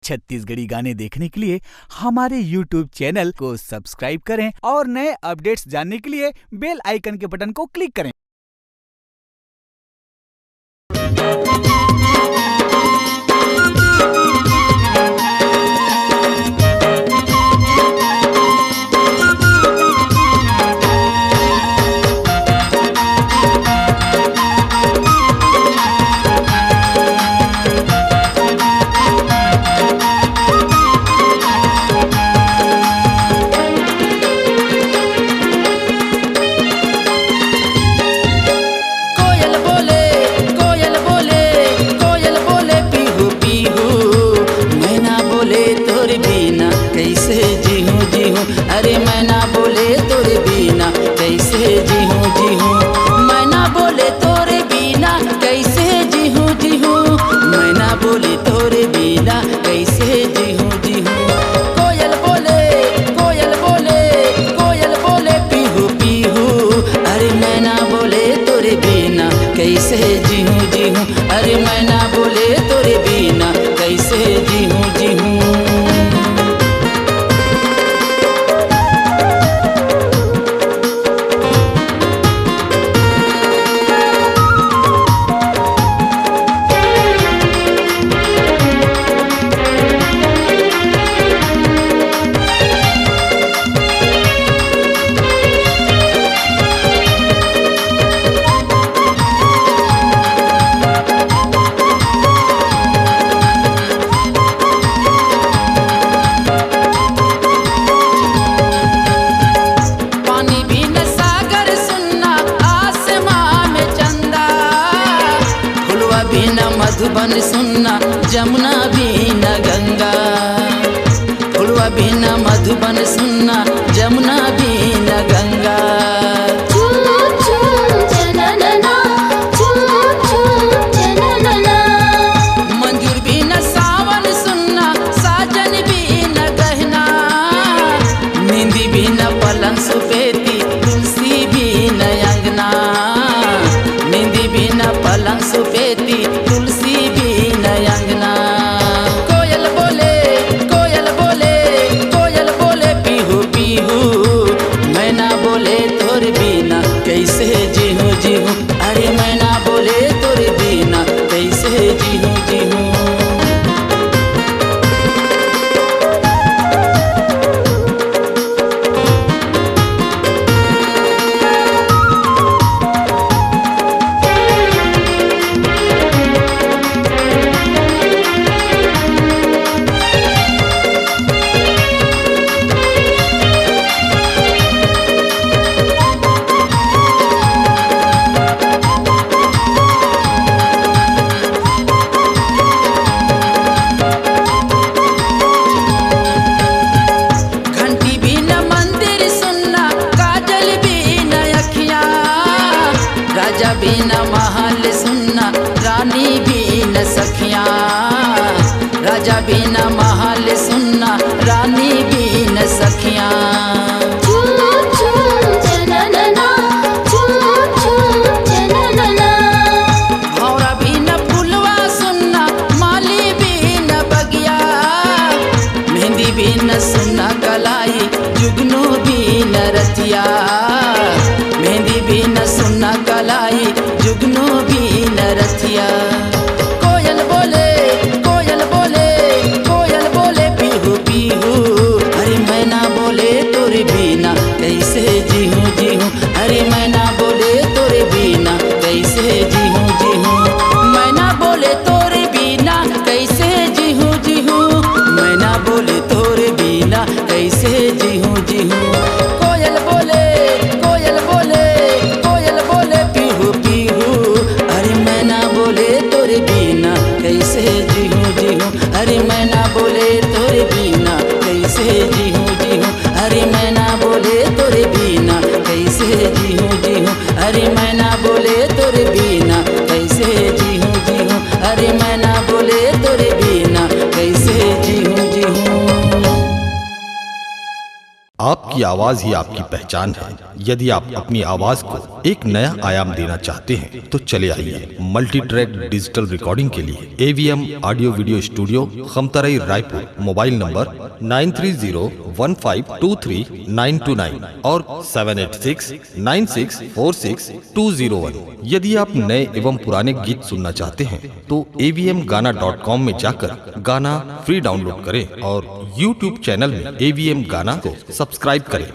छत्तीसगढ़ी गाने देखने के लिए हमारे YouTube चैनल को सब्सक्राइब करें और नए अपडेट्स जानने के लिए बेल आइकन के बटन को क्लिक करें। अरे मैना बोले तोरे बिना कैसे जीहूँ जीहूँ, मैना बोले तोरे बिना कैसे जीहूँ जीहूँ, मैना बोले तोरे बिना कैसे जीहूँ जीहूँ। कोयल बोले कोयल बोले कोयल बोले पीहू पीहू, अरे मैना बोले तोरे बिना कैसे जीहूँ जीहूँ, अरे मैना बोले तोरे बिना कैसे जीहूँ जीहूँ। मधुबन सुनना जमुना भी न गंगा, फुलवा भी न मधुबन सुनना जमुना भी न गंगा। मंजूर भी न सावन सुनना साजन भी न गहना, नींदी भी न पलंग सुपेती तुलसी भी न अंगना, नींदी भी न पलंग सुपेती तुलसी भी न अंगना। कोयल बोले कोयल बोले कोयल बोले पीहू पीहू, मैना बोले तोरे बिना कैसे जीहूँ जीहूँ, अरे मैना बोले तोरे बिना कैसे जीहूँ जीहूँ। राजा भी न महल सुनना रानी भी न सखियाँ, राजा भी न महल सुनना रानी भी न सखियाँ। भौरा भी न फुलवा सुनना माली भी न बगिया, मेहंदी भी न सुनना कलाई जुगनू भी न रतिया, मेहंदी भी न सुनना कलाई जुगनू भी न रतिया। कोयल बोले कोयल बोले कोयल बोले पीहू पीहू, अरे मैना बोले तोरे बिना कैसे जीहूँ जीहूँ, अरे मैना बोले तोरे बिना कैसे जीहूँ जीहूँ, मैना बोले तोरे बिना कैसे जीहूँ जीहूँ, मैना बोले तोरे बिना कैसे जीहूँ जीहूँ। कोयल बोले कोयल बोले कोयल बोले पीहू पीहू, अरे मैना बोले तोरे आपकी आवाज ही आपकी पहचान है। यदि आप अपनी आवाज को एक नया आयाम देना चाहते हैं तो चले आइए मल्टी ट्रैक डिजिटल रिकॉर्डिंग के लिए AVM audio video studio, Khamtarai, Raipur. Mobile number 9301523929 और 7869646201। यदि आप नए एवं पुराने गीत सुनना चाहते हैं तो avmgana.com में जाकर गाना फ्री डाउनलोड करें और YouTube चैनल में AVM गाना को सब्सक्राइब करें।